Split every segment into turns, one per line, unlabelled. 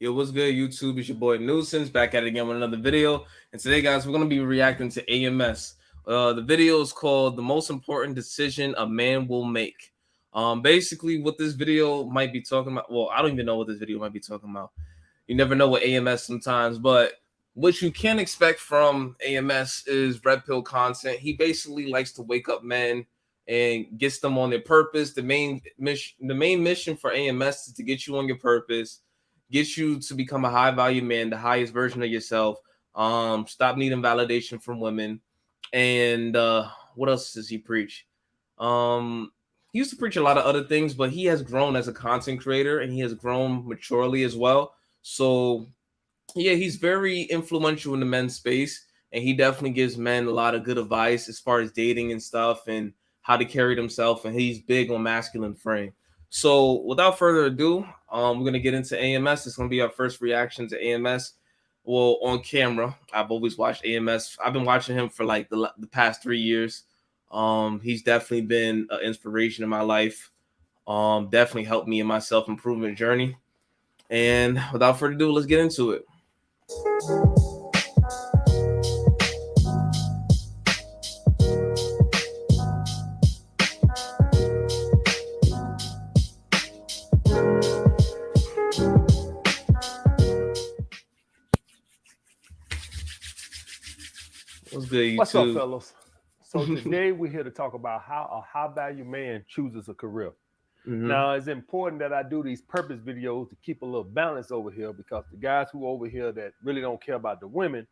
Yo, what's good, YouTube? It's your boy Nuisance back at it again with another video. And today, guys, we're gonna be reacting to AMS. The video is called "The Most Important Decision a Man Will Make." Basically, what this video might be talking about. Well, I don't even know what this video might be talking about. You never know with AMS sometimes, but what you can expect from AMS is red pill content. He basically likes to wake up men and gets them on their purpose. The main mission for AMS is to get you on your purpose, get you to become a high value man, the highest version of yourself. Stop needing validation from women. And what else does he preach? He used to preach a lot of other things, but he has grown as a content creator and he has grown maturely as well. So yeah, he's very influential in the men's space, and he definitely gives men a lot of good advice as far as dating and stuff and how to carry themselves. And he's big on masculine frame. So without further ado, we're gonna get into AMS. It's gonna be our first reaction to AMS. Well, on camera, I've always watched AMS. I've been watching him for like the past 3 years. He's definitely been an inspiration in my life. Definitely helped me in my self improvement journey. And without further ado, let's get into it. What's good,
What's up,
YouTube?
fellas? So today we're here to talk about how a high value man chooses a career.
Mm-hmm.
Now, it's important that I do these purpose videos to keep a little balance over here because the guys who over here that really don't care about the women,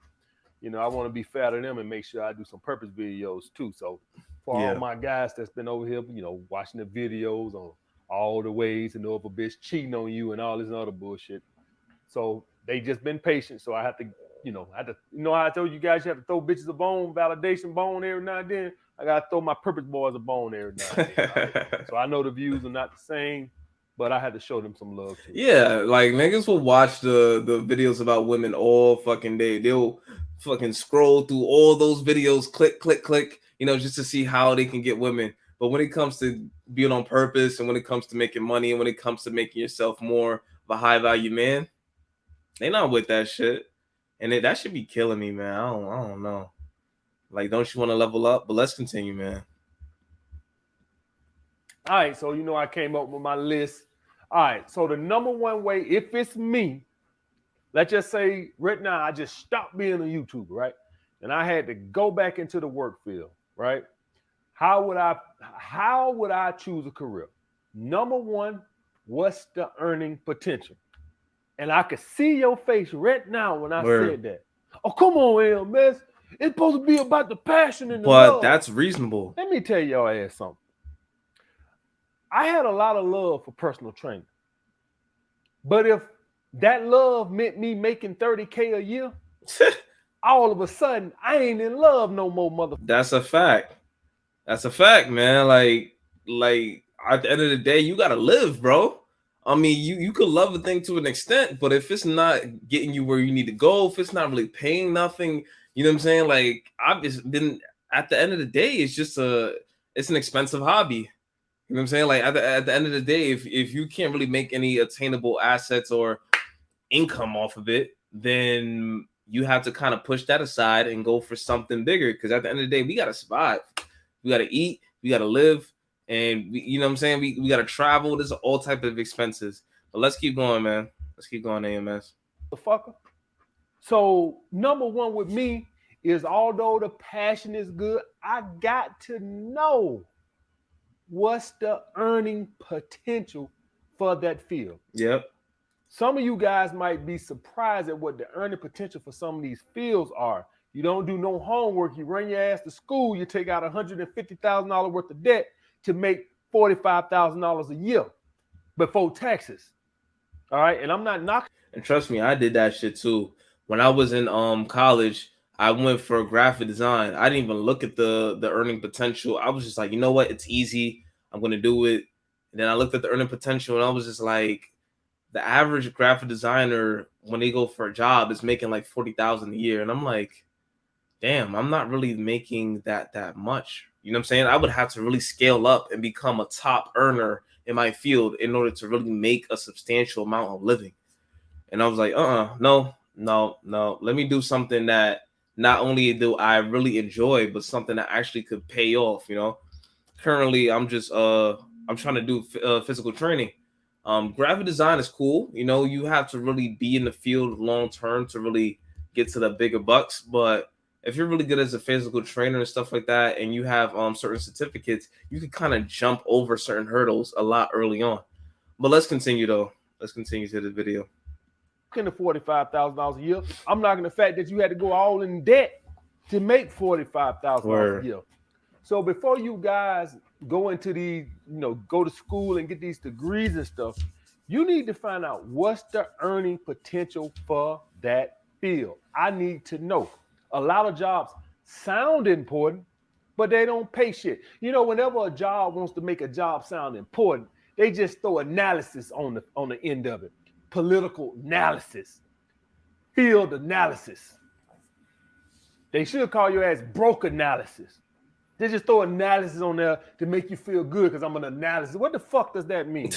I want to be fair to them and make sure I do some purpose videos too. So for all
Yeah.
my guys that's been over here, watching the videos on all the ways to know if a bitch cheating on you and all this other bullshit. So they just been patient. So I have to, how I told you guys you have to throw bitches a bone, validation bone every now and then. I gotta throw my purpose boys a bone every now and then. All right? So I know the views are not the same, but I had to show them some love too.
Yeah, like niggas will watch the videos about women all fucking day. They'll fucking scroll through all those videos, click, click, click, just to see how they can get women. But when it comes to being on purpose and when it comes to making money and when it comes to making yourself more of a high value man, they not with that shit. And that should be killing me, man. I don't know. Like, don't you want to level up? But let's continue, man.
All right, so I came up with my list. All right, so the number one way, if it's me, let's just say right now I just stopped being a YouTuber, right? And I had to go back into the work field, right? How would I choose a career? Number one, what's the earning potential? And I could see your face right now when I said that. Oh, come on, AMS. It's supposed to be about the passion and the
But
love.
that's reasonable.
Let me tell y'all ass something. I had a lot of love for personal training. But if that love meant me making 30K a year, all of a sudden I ain't in love no more, mother.
That's a fact. That's a fact, man. Like at the end of the day, you gotta live, bro. I mean, you could love a thing to an extent, but if it's not getting you where you need to go, if it's not really paying nothing, you know what I'm saying? Like I've just been at the end of the day, it's an expensive hobby. You know what I'm saying? Like at the end of the day, if you can't really make any attainable assets or income off of it, then you have to kind of push that aside and go for something bigger. Because at the end of the day, we gotta survive, we gotta eat, we gotta live, and you know what I'm saying. We gotta travel. There's all type of expenses. But let's keep going, man. Let's keep going, AMS.
Fucker. So number one with me is although the passion is good, I got to know what's the earning potential for that field.
Yep.
Some of you guys might be surprised at what the earning potential for some of these fields are. You don't do no homework. You run your ass to school. You take out $150,000 worth of debt to make $45,000 a year before taxes. All right, and I'm not knocking.
And trust me, I did that shit too. When I was in college, I went for graphic design. I didn't even look at the earning potential. I was just like, you know what? It's easy. I'm gonna do it. And then I looked at the earning potential, and I was just like, the average graphic designer when they go for a job is making like 40,000 a year, and I'm like, damn, I'm not really making that much. You know what I'm saying? I would have to really scale up and become a top earner in my field in order to really make a substantial amount of living. And I was like, no, no, no. Let me do something that not only do I really enjoy, but something that actually could pay off. Currently, I'm trying to do physical training. Graphic design is cool. You have to really be in the field long term to really get to the bigger bucks. But if you're really good as a physical trainer and stuff like that, and you have certain certificates, you can kind of jump over certain hurdles a lot early on. But let's continue though. Let's continue to the video.
Into $45,000 a year. I'm knocking the fact that you had to go all in debt to make $45,000 a year. So before you guys go into these, go to school and get these degrees and stuff, you need to find out what's the earning potential for that field. I need to know. A lot of jobs sound important, but they don't pay shit. Whenever a job wants to make a job sound important, they just throw analysis on the end of it. Political analysis, field analysis. They should call your ass broke analysis. They just throw analysis on there to make you feel good because I'm an analysis. What the fuck does that mean?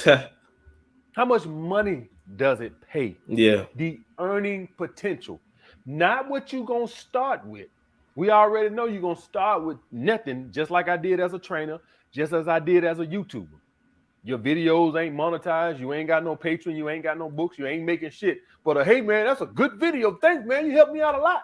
How much money does it pay?
Yeah.
The earning potential. Not what you're going to start with. We already know you're going to start with nothing, just like I did as a trainer, just as I did as a YouTuber. Your videos ain't monetized. You ain't got no Patreon. You ain't got no books. You ain't making shit. But hey, man, that's a good video. Thanks, man. You helped me out a lot.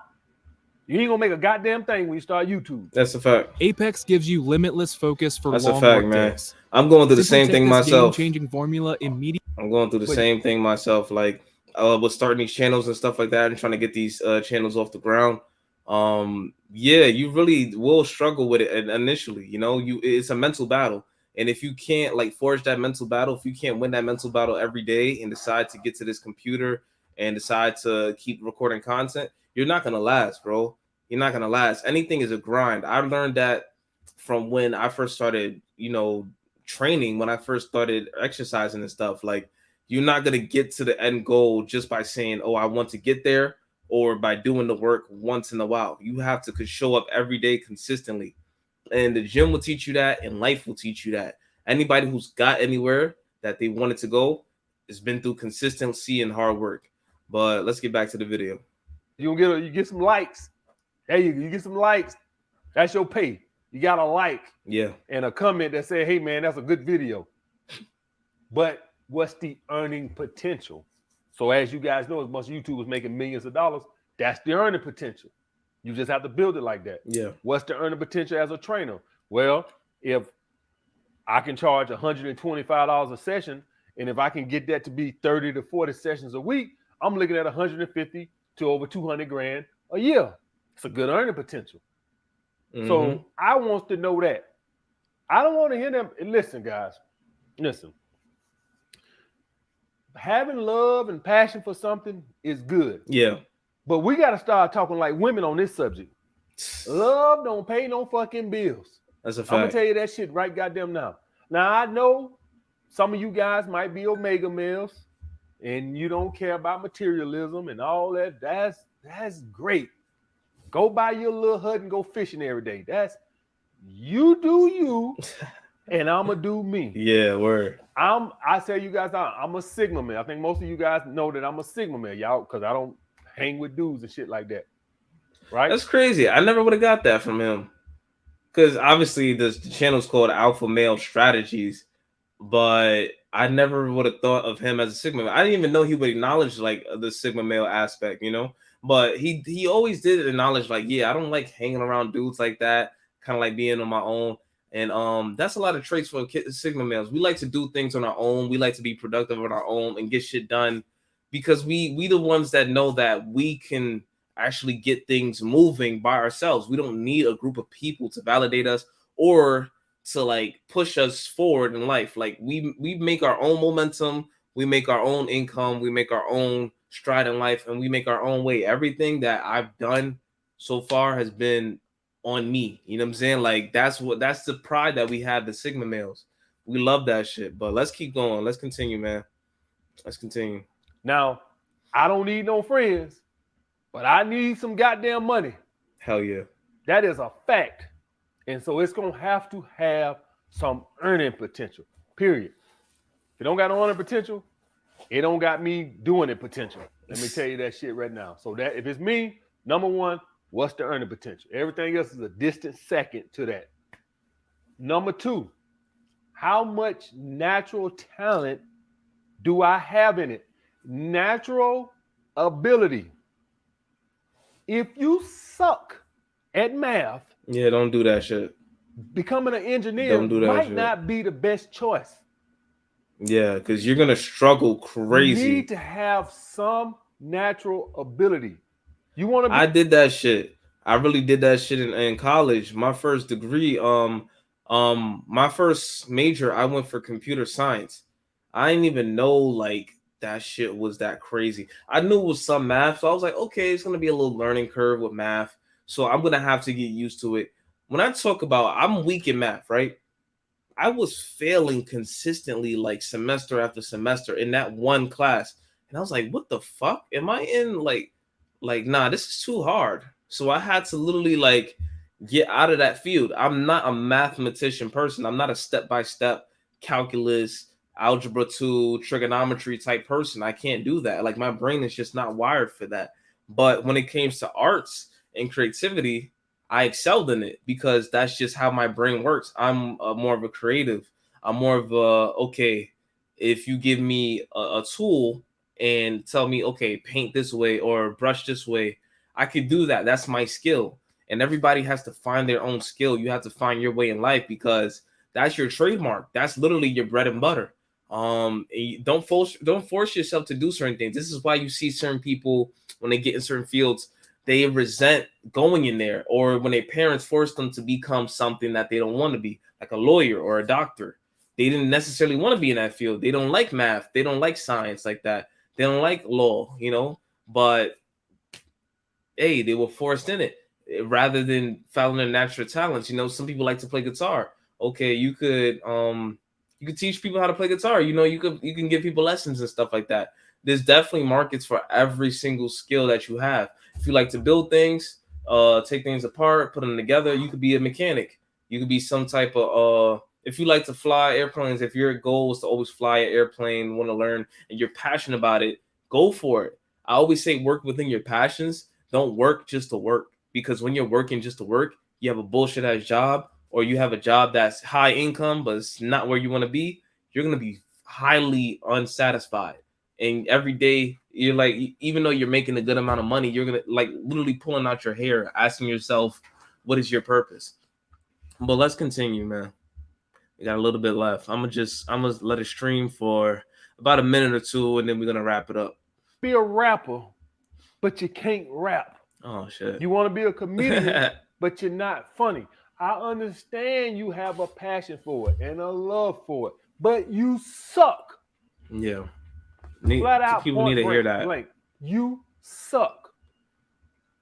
You ain't gonna make a goddamn thing when you start YouTube.
That's a fact.
Apex gives you limitless focus for
That's
long
a fact,
work
man.
days.
I'm going through the
Simply
same
take
thing
this
myself.
Game-changing formula immediately.
I'm going through the same thing myself. Like, with starting these channels and stuff like that, and trying to get these channels off the ground. Yeah, you really will struggle with it initially. It's a mental battle. And if you can't like forge that mental battle, if you can't win that mental battle every day and decide to get to this computer and decide to keep recording content, you're not gonna last, bro. You're not gonna last. Anything is a grind. I learned that from when I first started, training, when I first started exercising and stuff. Like, you're not gonna get to the end goal just by saying, "Oh, I want to get there," or by doing the work once in a while. You have to show up every day consistently. And the gym will teach you that, and life will teach you that. Anybody who's got anywhere that they wanted to go has been through consistency and hard work. But let's get back to the video.
You get some likes. Hey, you get some likes. That's your pay. You got a like,
yeah,
and a comment that said, "Hey, man, that's a good video." But what's the earning potential? So as you guys know, as much YouTubers making millions of dollars, that's the earning potential. You just have to build it like that.
Yeah.
What's the earning potential as a trainer? Well, if I can charge $125 a session, and if I can get that to be 30 to 40 sessions a week, I'm looking at 150 to over 200 grand a year. It's a good earning potential. Mm-hmm. So I want to know that. I don't want to hear them. Listen, guys, listen. Having love and passion for something is good.
Yeah.
But we got to start talking like women on this subject. Love don't pay no fucking bills.
That's a fact.
I'm going to tell you that shit right goddamn now. Now, I know some of you guys might be omega males and you don't care about materialism and all that. That's great. Go buy your little hut and go fishing every day. That's you do you, and I'm going to do me.
Yeah, word.
I tell you guys, I'm a Sigma man. I think most of you guys know that I'm a Sigma man, y'all, because I don't hang with dudes and shit like that. Right?
That's crazy. I never would have got that from him. Because obviously the channel's called Alpha Male Strategies, but I never would have thought of him as a Sigma male. I didn't even know he would acknowledge like the Sigma male aspect, But he always did acknowledge like, yeah, I don't like hanging around dudes like that, kind of like being on my own. And that's a lot of traits for Sigma males. We like to do things on our own. We like to be productive on our own and get shit done because we the ones that know that we can actually get things moving by ourselves. We don't need a group of people to validate us or to like push us forward in life. Like we make our own momentum, we make our own income, we make our own stride in life, and we make our own way. Everything that I've done so far has been on me. You know what I'm saying? Like that's the pride that we have, the Sigma males. We love that shit. But let's keep going. Let's continue, man. Let's continue.
Now, I don't need no friends, but I need some goddamn money.
Hell yeah.
That is a fact. And so it's going to have some earning potential, period. If you don't got no earning potential, it don't got me doing it potential. Let me tell you that shit right now. So that if it's me, number one, what's the earning potential? Everything else is a distant second to that. Number two, how much natural talent do I have in it? Natural ability. If you suck at math,
Yeah, don't do that shit.
becoming an engineer
Don't do that
might
shit.
not be the best choice.
Yeah, because you're gonna struggle crazy.
You need to have some natural ability. You want to be
I did that shit. I really did that shit in college. My first degree, my first major, I went for computer science. I didn't even know like that shit was that crazy. I knew it was some math, so I was like, okay, it's gonna be a little learning curve with math, so I'm gonna have to get used to it. When I talk about I'm weak in math, right? I was failing consistently, like semester after semester in that one class, and I was like, "What the fuck? Am I in nah? This is too hard." So I had to literally like get out of that field. I'm not a mathematician person. I'm not a step by step calculus, algebra two, trigonometry type person. I can't do that. Like my brain is just not wired for that. But when it came to arts and creativity, I excelled in it because that's just how my brain works. I'm more of a creative. I'm more of a okay. If you give me a tool and tell me, okay, paint this way or brush this way, I could do that. That's my skill. And everybody has to find their own skill. You have to find your way in life because that's your trademark. That's literally your bread and butter. Don't force yourself to do certain things. This is why you see certain people when they get in certain fields, they resent going in there, or when their parents force them to become something that they don't want to be, like a lawyer or a doctor. They didn't necessarily want to be in that field. They don't like math. They don't like science like that. They don't like law, but hey, they were forced in it rather than following their natural talents. Some people like to play guitar. Okay, you could teach people how to play guitar. You can give people lessons and stuff like that. There's definitely markets for every single skill that you have. If you like to build things, take things apart, put them together, you could be a mechanic. You could be some type of if you like to fly airplanes, if your goal is to always fly an airplane, want to learn, and you're passionate about it, go for it. I always say work within your passions. Don't work just to work, because when you're working just to work, you have a bullshit ass job, or you have a job that's high income but it's not where you want to be. You're gonna be highly unsatisfied, and every day you're like, even though you're making a good amount of money, you're gonna like literally pulling out your hair, asking yourself, what is your purpose? But let's continue, man. We got a little bit left. I'm gonna let it stream for about a minute or two, and then we're gonna wrap it up.
be a rapper, but you can't rap.
Oh shit.
You want to be a comedian, but you're not funny. I understand you have a passion for it and a love for it, but you suck.
Yeah.
Flat out,
People need to hear that.
blank. You suck.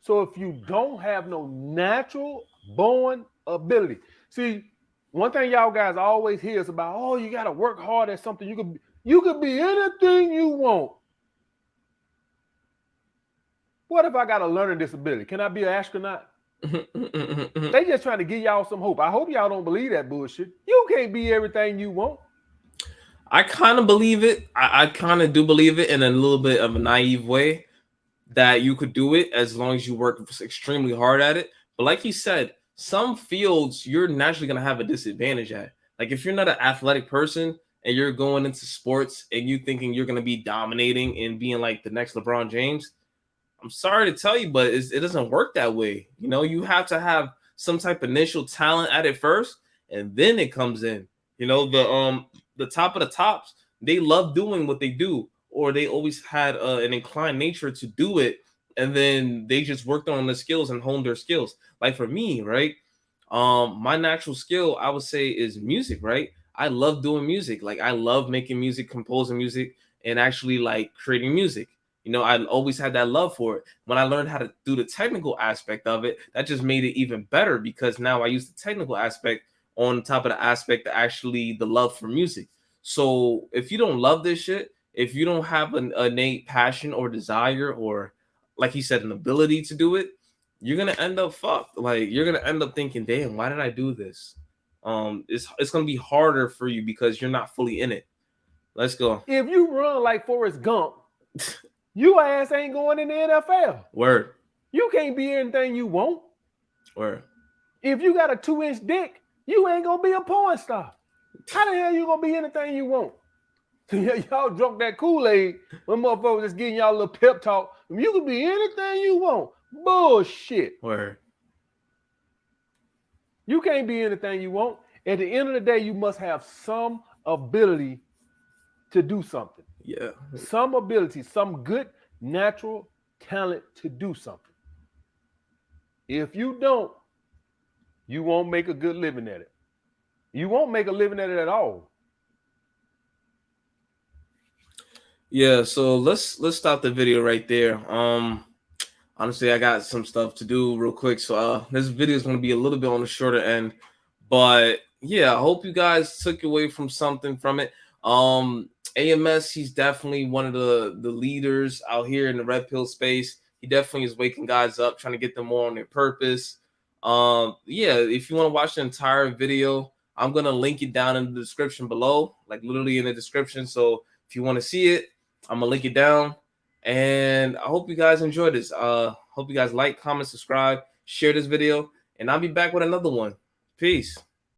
So if you don't have no natural born ability, see, one thing y'all guys always hear is about, oh, you got to work hard at something. You could be anything you want. What if I got a learning disability? Can I be an astronaut? They just trying to give y'all some hope. I hope y'all don't believe that bullshit. You can't be everything you want.
I kind of believe it. I kind of do believe it in a little bit of a naive way, that you could do it as long as you work extremely hard at it. But like you said, some fields you're naturally going to have a disadvantage at. Like if you're not an athletic person and you're going into sports and you thinking you're going to be dominating and being like the next LeBron James, I'm sorry to tell you, but it doesn't work that way. You have to have some type of initial talent at it first, and then it comes in. The top of the tops, they love doing what they do, or they always had an inclined nature to do it, and then they just worked on the skills and honed their skills. Like for me, right? My natural skill, I would say, is music, right? I love doing music. Like I love making music, composing music, and actually like creating music. I always had that love for it. When I learned how to do the technical aspect of it, that just made it even better, because now I use the technical aspect on top of the aspect of actually the love for music. So if you don't love this shit, if you don't have an innate passion or desire, or like he said, an ability to do it, you're gonna end up fucked. Like you're gonna end up thinking, damn, why did I do this? It's gonna be harder for you because you're not fully in it. Let's go.
If you run like Forrest Gump, your ass ain't going in the NFL.
Word.
You can't be anything you want.
Word.
If you got a 2-inch dick, you ain't gonna be a porn star. How the hell you gonna be anything you want? Y'all drunk that Kool-Aid when motherfuckers just getting y'all a little pep talk. You can be anything you want. Bullshit.
Word.
You can't be anything you want. At the end of the day, you must have some ability to do something.
Yeah.
Some ability, some good natural talent to do something. If you don't, you won't make a good living at it. You won't make a living at it at all.
Yeah, so let's stop the video right there. Honestly, I got some stuff to do real quick, so this video is going to be a little bit on the shorter end, but yeah, I hope you guys took away from something from it. AMS, he's definitely one of the leaders out here in the red pill space. He definitely is waking guys up, trying to get them more on their purpose. Yeah, if you want to watch the entire video, I'm gonna link it down in the description below, like literally in the description. So if you want to see it, I'm gonna link it down. And I hope you guys enjoyed this. Hope you guys like, comment, subscribe, share this video, and I'll be back with another one. Peace.